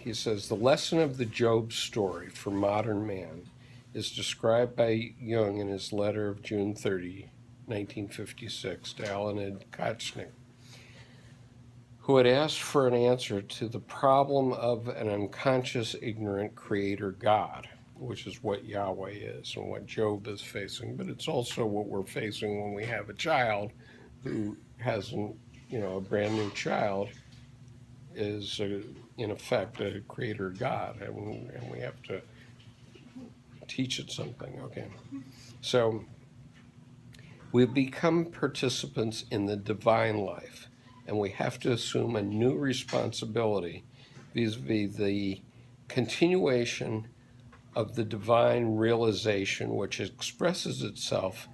he says, the lesson of the Job story for modern man is described by Jung in his letter of June 30, 1956, to Elined Kotschnig, who had asked for an answer to the problem of an unconscious, ignorant creator God, which is what Yahweh is and what Job is facing. But it's also what we're facing when we have a child who hasn't, a brand new child is, in effect, a creator God, and we have to teach it something. Okay. So we've become participants in the divine life, and we have to assume a new responsibility vis-a-vis the continuation of the divine realization, which expresses itself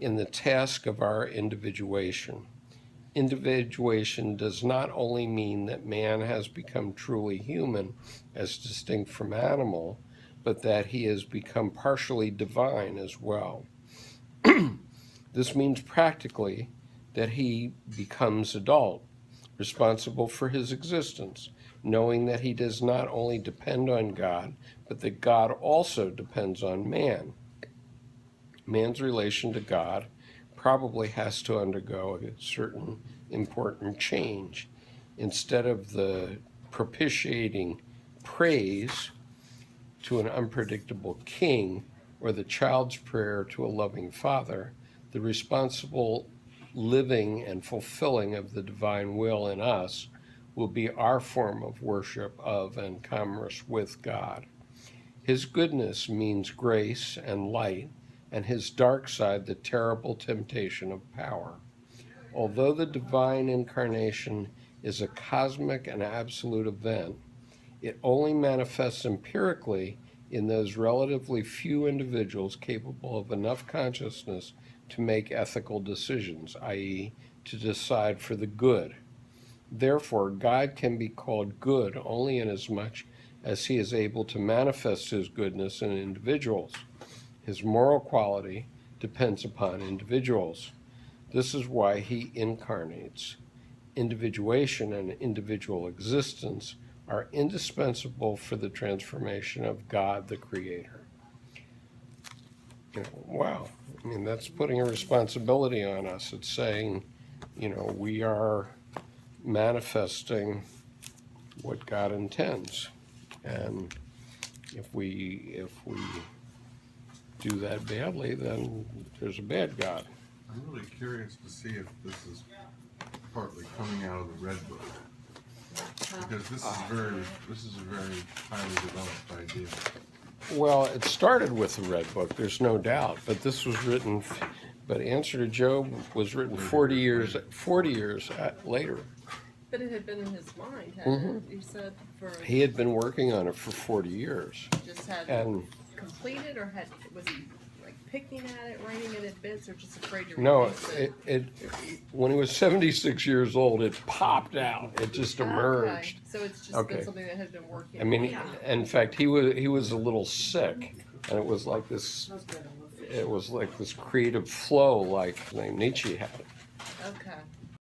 in the task of our individuation. Individuation does not only mean that man has become truly human, as distinct from animal, but that he has become partially divine as well. This means practically that he becomes adult, responsible for his existence, knowing that he does not only depend on God, but that God also depends on man. Man's relation to God probably has to undergo a certain important change. Instead of the propitiating praise to an unpredictable king or the child's prayer to a loving father, the responsible living and fulfilling of the divine will in us will be our form of worship of and commerce with God. His goodness means grace and light, and his dark side the terrible temptation of power. Although the divine incarnation is a cosmic and absolute event, it only manifests empirically in those relatively few individuals capable of enough consciousness to make ethical decisions, i.e., to decide for the good. Therefore, God can be called good only inasmuch as he is able to manifest his goodness in individuals. His moral quality depends upon individuals. This is why he incarnates. Individuation and individual existence are indispensable for the transformation of God the Creator. Wow. I mean, that's putting a responsibility on us. It's saying, we are manifesting what God intends. And if we do that badly, then there's a bad God. I'm really curious to see if this is partly coming out of the Red Book, because this is a very highly developed idea. Well, it started with the Red Book, there's no doubt, but this was written, but Answer to Job was written 40 years later. But it had been in his mind, hadn't it? You said He had been working on it for 40 years. Just had completed, or was he picking at it, writing it in bits, or just afraid to release it? No, when he was 76 years old, it popped out. It just emerged. Okay. So it's just been something that had been working. I mean, in fact, he was a little sick, and it was like this. It was like this creative flow, like Nietzsche had. Okay.